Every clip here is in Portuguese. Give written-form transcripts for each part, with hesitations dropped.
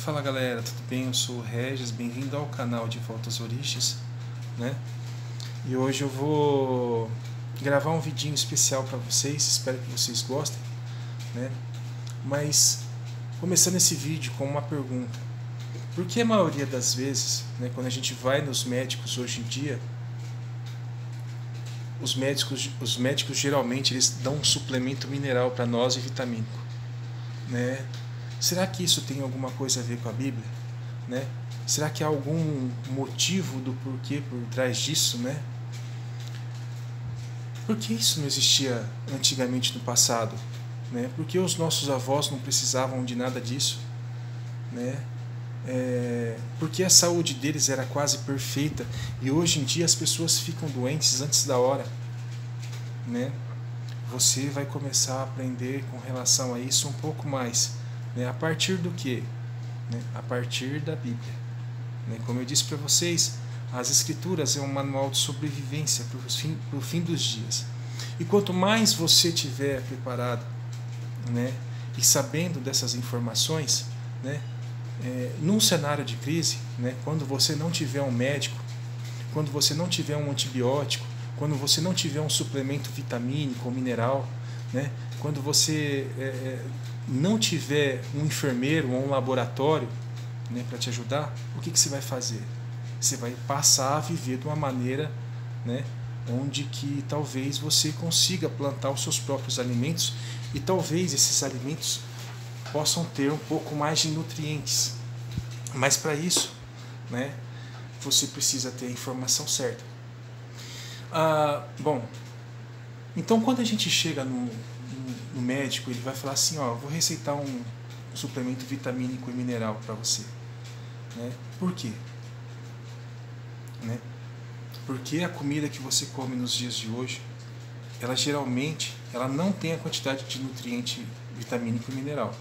Fala galera, tudo bem? Eu sou o Regis, bem-vindo ao canal De Volta às Origens, né? E hoje eu vou gravar um vidinho especial para vocês, espero que vocês gostem, né? Mas começando esse vídeo com uma pergunta: por que a maioria das vezes, né, quando a gente vai nos médicos hoje em dia, os médicos geralmente eles dão um suplemento mineral para nós e vitamínico, né? Será que isso tem alguma coisa a ver com a Bíblia, né? Será que há algum motivo do porquê por trás disso, né? Por que isso não existia antigamente no passado, né? Por que os nossos avós não precisavam de nada disso, né? Porque a saúde deles era quase perfeita e hoje em dia as pessoas ficam doentes antes da hora, né? Você vai começar a aprender com relação a isso um pouco mais, né? A partir do quê? Né? A partir da Bíblia, né? Como eu disse para vocês, as Escrituras é um manual de sobrevivência para o fim dos dias. E quanto mais você tiver preparado, né, e sabendo dessas informações, né, num cenário de crise, né, quando você não tiver um médico, quando você não tiver um antibiótico, quando você não tiver um suplemento vitamínico ou mineral, né, quando você não tiver um enfermeiro ou um laboratório, né, para te ajudar, o que você vai fazer? Você vai passar a viver de uma maneira, né, onde que talvez você consiga plantar os seus próprios alimentos e talvez esses alimentos possam ter um pouco mais de nutrientes. Mas para isso, né, você precisa ter a informação certa. Bom, então quando a gente chega no médico, ele vai falar assim, ó, vou receitar um suplemento vitamínico e mineral para você, né? Por quê? Né? Porque a comida que você come nos dias de hoje, ela geralmente não tem a quantidade de nutriente vitamínico e mineral,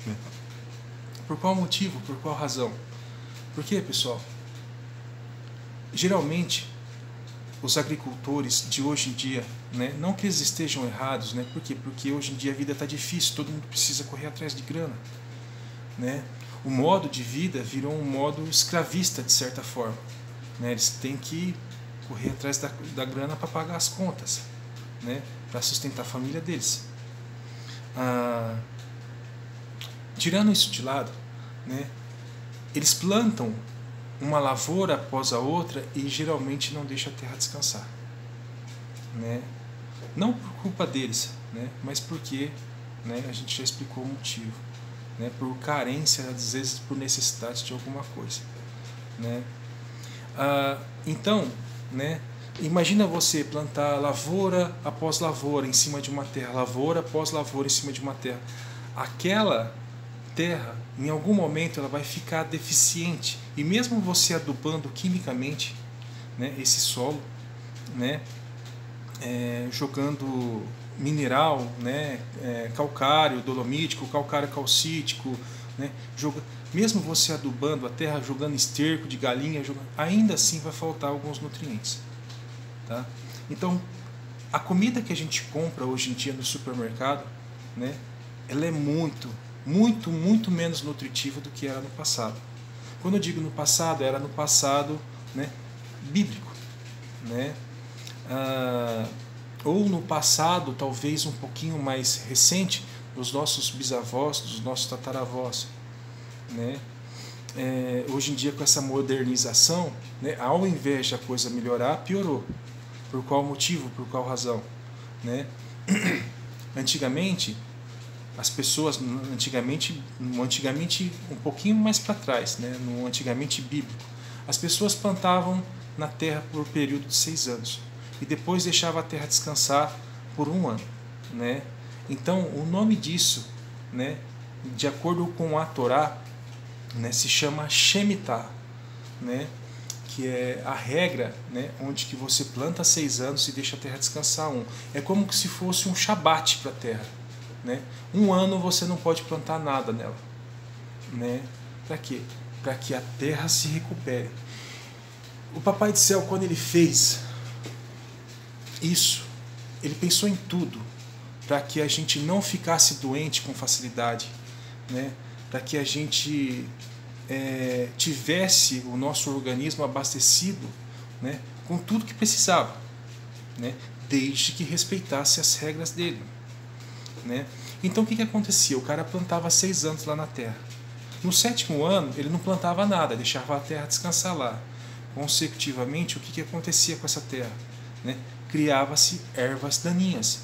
né? Por qual motivo? Por qual razão? Por quê, pessoal? Geralmente os agricultores de hoje em dia, né, não que eles estejam errados, né, por quê? Porque hoje em dia a vida está difícil, todo mundo precisa correr atrás de grana, né? O modo de vida virou um modo escravista de certa forma, né? Eles têm que correr atrás da grana para pagar as contas, né, para sustentar a família deles. Tirando isso de lado, né, eles plantam uma lavoura após a outra e geralmente não deixa a terra descansar, né? Não por culpa deles, né, mas porque, né, a gente já explicou o motivo, né, por carência, às vezes por necessidade de alguma coisa, né? Então, né, imagina você plantar lavoura após lavoura em cima de uma terra, lavoura após lavoura em cima de uma terra. Aquela terra, em algum momento, ela vai ficar deficiente. E mesmo você adubando quimicamente, né, esse solo, né, jogando mineral, né, calcário dolomítico, calcário calcítico, né, mesmo você adubando a terra, jogando esterco de galinha, ainda assim vai faltar alguns nutrientes, tá? Então, a comida que a gente compra hoje em dia no supermercado, né, ela é muito menos nutritiva do que era no passado. Quando eu digo no passado, era no passado, né, bíblico, né? Ou no passado, talvez um pouquinho mais recente, dos nossos bisavós, dos nossos tataravós, né? Hoje em dia, com essa modernização, né, ao invés de a coisa melhorar, piorou. Por qual motivo? Por qual razão? Né? Antigamente, as pessoas, antigamente um pouquinho mais para trás, né, no antigamente bíblico, as pessoas plantavam na terra por um período de 6 anos e depois deixava a terra descansar por 1 ano, né? Então o nome disso, né, de acordo com a Torá, né, se chama Shemitah, né, que é a regra, né, onde que você planta 6 anos e deixa a terra descansar 1. É como se fosse um shabat para a terra, né? 1 ano você não pode plantar nada nela, né? Para quê? Para que a terra se recupere. O Papai do Céu, quando ele fez isso, ele pensou em tudo para que a gente não ficasse doente com facilidade, né? para que a gente tivesse o nosso organismo abastecido, né, com tudo que precisava, né, desde que respeitasse as regras dele, né. Então o que acontecia? O cara plantava 6 anos lá na terra. No 7º ano ele não plantava nada, deixava a terra descansar lá. Consecutivamente, o que acontecia com essa terra, né? Criava-se ervas daninhas.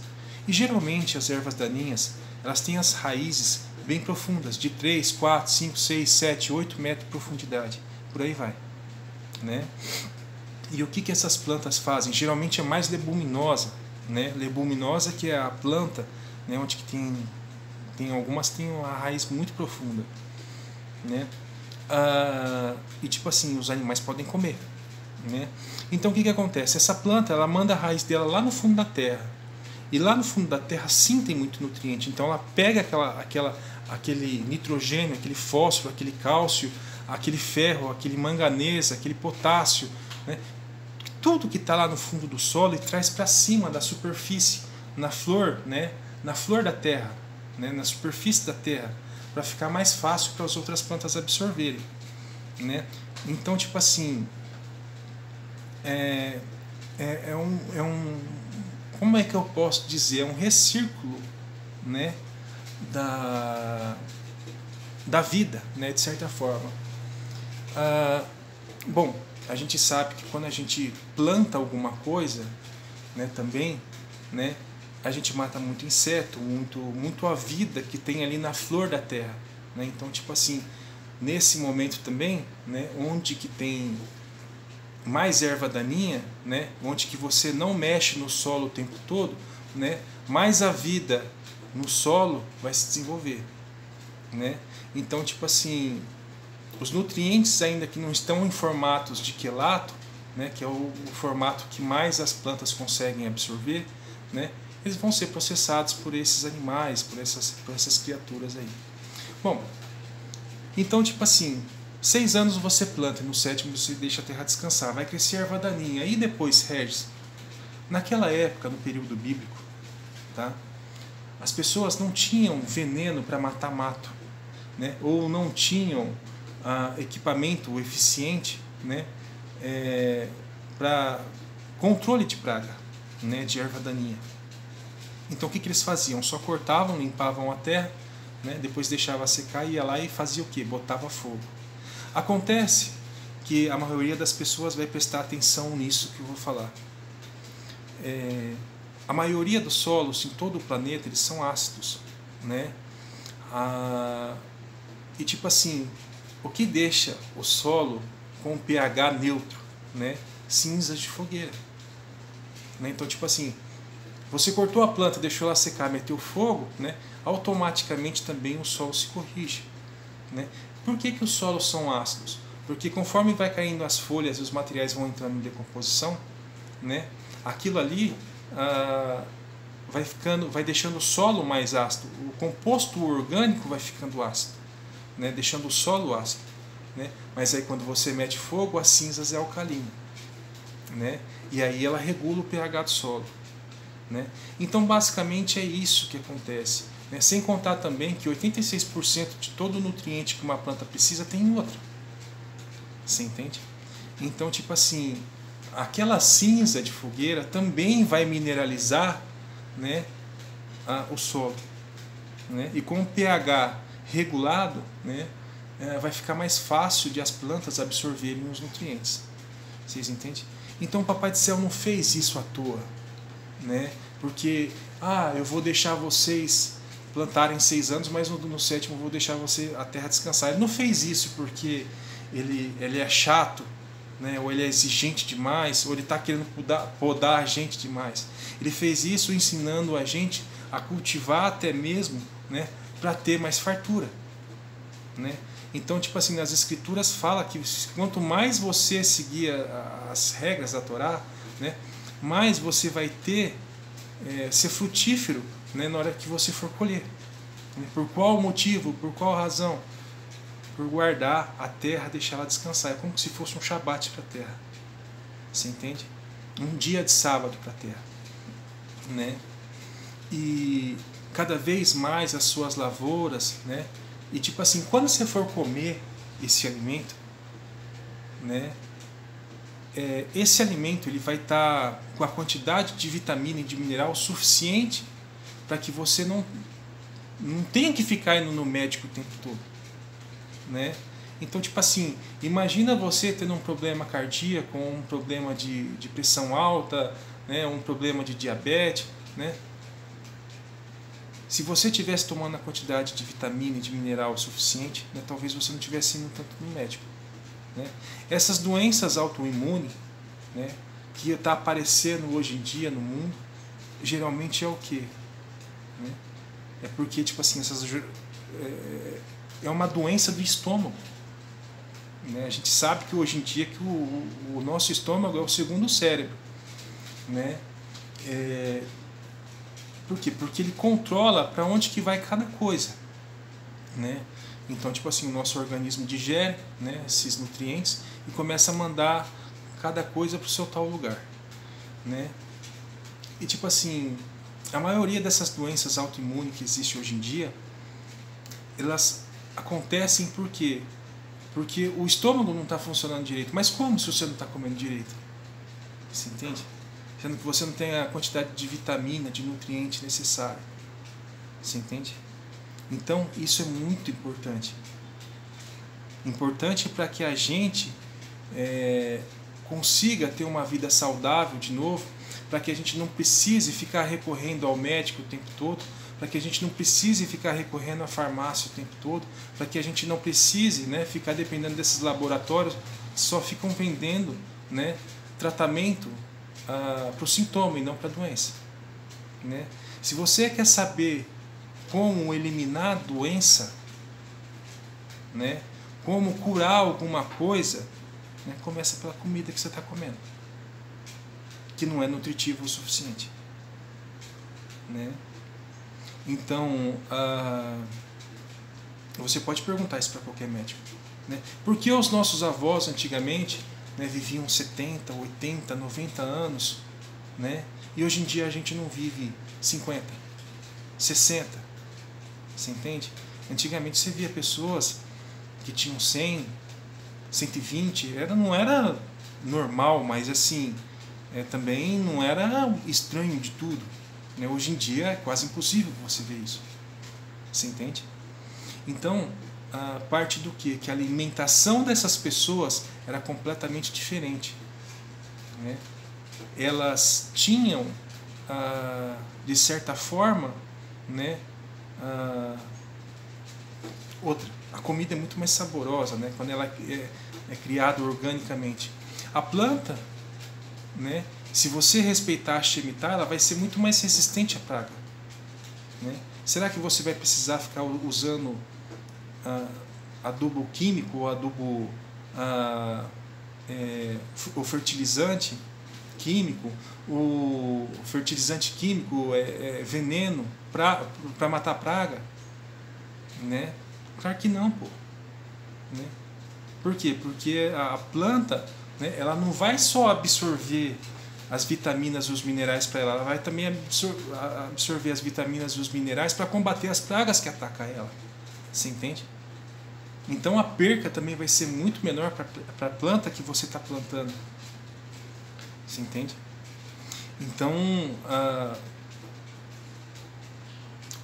E geralmente as ervas daninhas, elas têm as raízes bem profundas, de 3, 4, 5, 6, 7, 8 metros de profundidade. Por aí vai, né? E o que essas plantas fazem? Geralmente é mais leguminosa, né? Leguminosa, que é a planta, né, onde que tem algumas têm uma raiz muito profunda, né? E tipo assim, os animais podem comer, né? Então o que acontece? Essa planta, ela manda a raiz dela lá no fundo da terra, e lá no fundo da terra sim tem muito nutriente. Então ela pega aquele nitrogênio, aquele fósforo, aquele cálcio, aquele ferro, aquele manganês, aquele potássio, né? Tudo que está lá no fundo do solo, e traz para cima da superfície, na flor, né? Na flor da terra, né? Na superfície da terra, para ficar mais fácil para as outras plantas absorverem, né? Então, tipo assim, como é que eu posso dizer? É um recírculo, né, da vida, né, de certa forma. Bom, a gente sabe que quando a gente planta alguma coisa, né, também, né, a gente mata muito inseto, muito a vida que tem ali na flor da terra, né? Então, tipo assim, nesse momento também, né, onde que tem mais erva daninha, né, onde que você não mexe no solo o tempo todo, né, mais a vida no solo vai se desenvolver, né? Então, tipo assim, os nutrientes, ainda que não estão em formatos de quelato, né, que é o formato que mais as plantas conseguem absorver, né, eles vão ser processados por esses animais, por essas criaturas aí. Bom, então, tipo assim, 6 anos você planta, e no 7º você deixa a terra descansar, vai crescer erva daninha. E depois, Regis, naquela época, no período bíblico, tá, as pessoas não tinham veneno para matar mato, né, ou não tinham equipamento eficiente, né, para controle de praga, né, de erva daninha. Então o que eles faziam? Só cortavam, limpavam a terra, né, depois deixava secar, ia lá e fazia o quê? Botava fogo. Acontece que a maioria das pessoas vai prestar atenção nisso que eu vou falar. A maioria dos solos em todo o planeta, eles são ácidos, né? E tipo assim, o que deixa o solo com pH neutro, né? Cinzas de fogueira, né? Então, tipo assim, você cortou a planta, deixou ela secar, meteu fogo, né? Automaticamente também o solo se corrige, né? Por que os solos são ácidos? Porque conforme vai caindo as folhas e os materiais vão entrando em decomposição, né, aquilo ali vai deixando o solo mais ácido. O composto orgânico vai ficando ácido, né, deixando o solo ácido, né? Mas aí quando você mete fogo, as cinzas é alcalina, né? E aí ela regula o pH do solo, né? Então basicamente é isso que acontece. Sem contar também que 86% de todo o nutriente que uma planta precisa tem em outra. Você entende? Então, tipo assim, aquela cinza de fogueira também vai mineralizar, né, o solo, né? E com o pH regulado, né, vai ficar mais fácil de as plantas absorverem os nutrientes. Vocês entendem? Então o Papai do Céu não fez isso à toa, né? Porque, eu vou deixar vocês plantarem 6 anos, mas no 7º eu vou deixar a terra descansar. Ele não fez isso porque ele é chato, né? Ou ele é exigente demais, ou ele está querendo podar a gente demais. Ele fez isso ensinando a gente a cultivar até mesmo, né, para ter mais fartura, né? Então, tipo assim, nas escrituras fala que quanto mais você seguir as regras da Torá, né, mais você vai ser frutífero, né, na hora que você for colher. Por qual motivo? Por qual razão? Por guardar a terra, deixar ela descansar. É como se fosse um shabat para a terra. Você entende? Um dia de sábado para a terra, né? E cada vez mais as suas lavouras, né, E tipo assim, quando você for comer esse alimento, né, esse alimento ele vai estar com a quantidade de vitamina e de mineral suficiente para que você não tenha que ficar indo no médico o tempo todo, né? Então, tipo assim, imagina você tendo um problema cardíaco, um problema de pressão alta, né, um problema de diabetes, né? Se você estivesse tomando a quantidade de vitamina e de mineral suficiente, né, talvez você não estivesse indo tanto no médico, né? Essas doenças autoimunes, né, que está aparecendo hoje em dia no mundo, geralmente é o quê? Né? É porque, tipo assim, é uma doença do estômago. Né? A gente sabe que hoje em dia que o nosso estômago é o segundo cérebro. Né? Por quê? Porque ele controla para onde que vai cada coisa. Né? Então, tipo assim, o nosso organismo digere, né, esses nutrientes e começa a mandar cada coisa para o seu tal lugar. Né? E tipo assim, a maioria dessas doenças autoimunes que existem hoje em dia, elas acontecem por quê? Porque o estômago não está funcionando direito. Mas como se você não está comendo direito? Você entende? Sendo que você não tem a quantidade de vitamina, de nutriente necessária. Você entende? Então, isso é muito importante. Importante para que a gente consiga ter uma vida saudável de novo, para que a gente não precise ficar recorrendo ao médico o tempo todo, para que a gente não precise ficar recorrendo à farmácia o tempo todo, para que a gente não precise, né, ficar dependendo desses laboratórios que só ficam vendendo, né, tratamento para o sintoma e não para a doença. Né? Se você quer saber como eliminar a doença, né, como curar alguma coisa, né, começa pela comida que você está comendo, que não é nutritivo o suficiente. Né? Então, você pode perguntar isso para qualquer médico. Né? Por que os nossos avós antigamente, né, viviam 70, 80, 90 anos, né? E hoje em dia a gente não vive 50, 60? Você entende? Antigamente você via pessoas que tinham 100, 120, não era normal, mas assim, também não era estranho de tudo. Né? Hoje em dia é quase impossível você ver isso. Você entende? Então, a parte do quê? Que a alimentação dessas pessoas era completamente diferente. Né? Elas tinham, de certa forma, né, a comida é muito mais saborosa, né, quando ela é criada organicamente. A planta, né, se você respeitar a Shemitah, ela vai ser muito mais resistente à praga. Né? Será que você vai precisar ficar usando adubo químico ou adubo o fertilizante químico? O fertilizante químico é veneno para matar a praga? Né? Claro que não, pô. Né? Por quê? Porque a planta, né, ela não vai só absorver as vitaminas e os minerais para ela vai também absorver as vitaminas e os minerais para combater as pragas que atacam ela. Você entende? Então a perca também vai ser muito menor para a planta que você está plantando. Você entende? Então,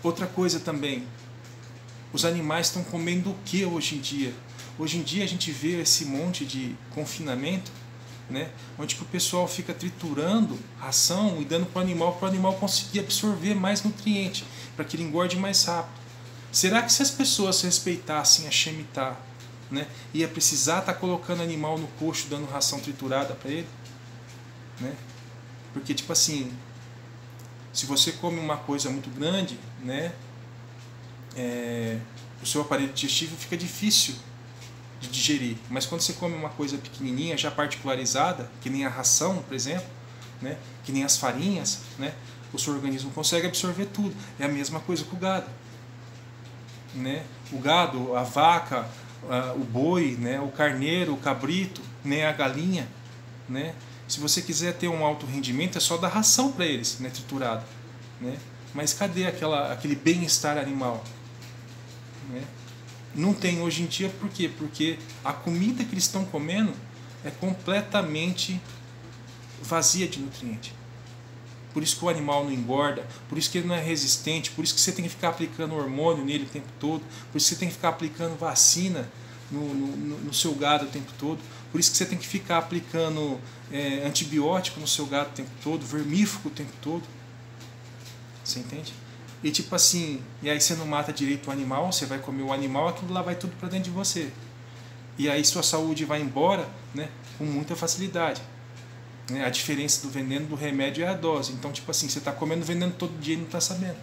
outra coisa também, os animais estão comendo o que hoje em dia? Hoje em dia a gente vê esse monte de confinamento, né, onde que o pessoal fica triturando ração e dando para o animal conseguir absorver mais nutriente, para que ele engorde mais rápido. Será que se as pessoas respeitassem a Shemitah, né, ia precisar estar colocando animal no coxo, dando ração triturada para ele? Né? Porque, tipo assim, se você come uma coisa muito grande, né, o seu aparelho digestivo fica difícil de digerir. Mas quando você come uma coisa pequenininha, já particularizada, que nem a ração, por exemplo, né, que nem as farinhas, né, o seu organismo consegue absorver tudo. É a mesma coisa com o gado. Né? O gado, a vaca, o boi, né, o carneiro, o cabrito, né, a galinha, né? Se você quiser ter um alto rendimento, é só dar ração para eles, né, triturada, né? Mas cadê aquele bem-estar animal? Né? Não tem hoje em dia, por quê? Porque a comida que eles estão comendo é completamente vazia de nutriente. Por isso que o animal não engorda, por isso que ele não é resistente, por isso que você tem que ficar aplicando hormônio nele o tempo todo, por isso que você tem que ficar aplicando vacina no seu gado o tempo todo, por isso que você tem que ficar aplicando antibiótico no seu gado o tempo todo, vermífugo o tempo todo. Você entende? E tipo assim, e aí você não mata direito o animal, você vai comer o animal, aquilo lá vai tudo para dentro de você. E aí sua saúde vai embora, né, com muita facilidade. A diferença do veneno do remédio é a dose. Então, tipo assim, você está comendo veneno todo dia e não está sabendo.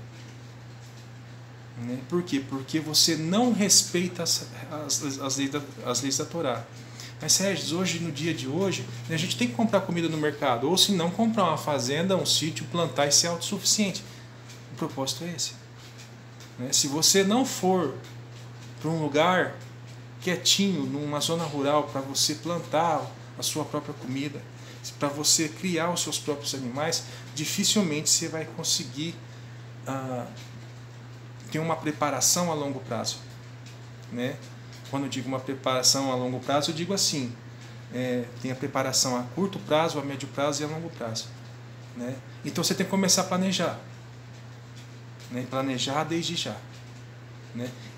Por quê? Porque você não respeita as leis da Torá. Mas, Sérgio, hoje, no dia de hoje, a gente tem que comprar comida no mercado. Ou se não, comprar uma fazenda, um sítio, plantar e ser autossuficiente. O propósito é esse. Se você não for para um lugar quietinho, numa zona rural, para você plantar a sua própria comida, para você criar os seus próprios animais, dificilmente você vai conseguir ter uma preparação a longo prazo. Quando eu digo uma preparação a longo prazo, eu digo assim, tem a preparação a curto prazo, a médio prazo e a longo prazo. Então você tem que começar a planejar. Planejar desde já.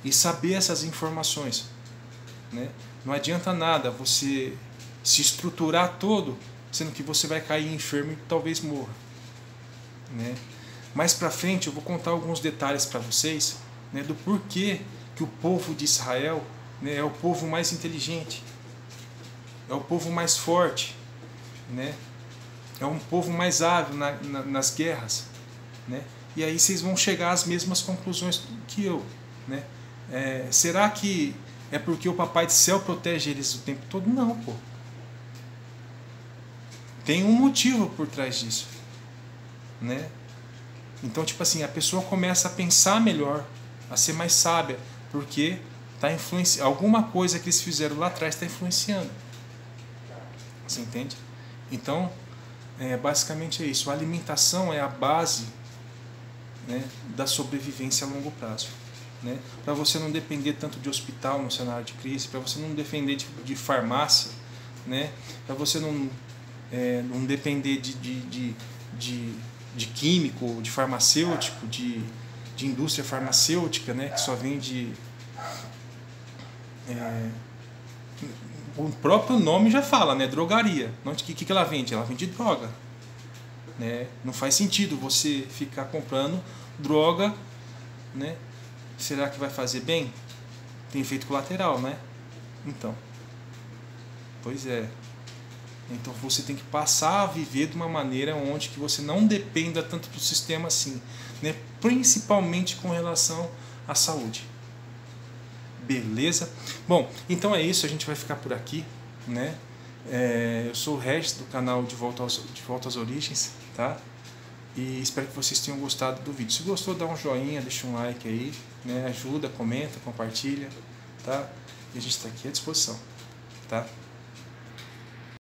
E saber essas informações. Não adianta nada você se estruturar todo, sendo que você vai cair enfermo e talvez morra. Mais para frente eu vou contar alguns detalhes para vocês, do porquê que o povo de Israel é o povo mais inteligente, é o povo mais forte, é um povo mais hábil nas guerras. E aí vocês vão chegar às mesmas conclusões que eu. Será que é porque o Papai do Céu protege eles o tempo todo? Não, pô. Tem um motivo por trás disso. Então, tipo assim, a pessoa começa a pensar melhor, a ser mais sábia, porque alguma coisa que eles fizeram lá atrás está influenciando. Você entende? Então, basicamente é isso. A alimentação é a base, da sobrevivência a longo prazo. Para você não depender tanto de hospital no cenário de crise, para você não depender de farmácia, para você não depender de químico, de farmacêutico, de indústria farmacêutica, que só vende... o próprio nome já fala, drogaria. O que ela vende? Ela vende droga. Não faz sentido você ficar comprando droga, será que vai fazer bem? Tem efeito colateral, Então, pois é. Então você tem que passar a viver de uma maneira onde que você não dependa tanto do sistema assim, principalmente com relação à saúde. Beleza? Bom, então é isso, a gente vai ficar por aqui, eu sou o Regis do canal De Volta às Origens, tá? E espero que vocês tenham gostado do vídeo. Se gostou, dá um joinha, deixa um like aí, ajuda, comenta, compartilha, tá? E a gente está aqui à disposição, tá?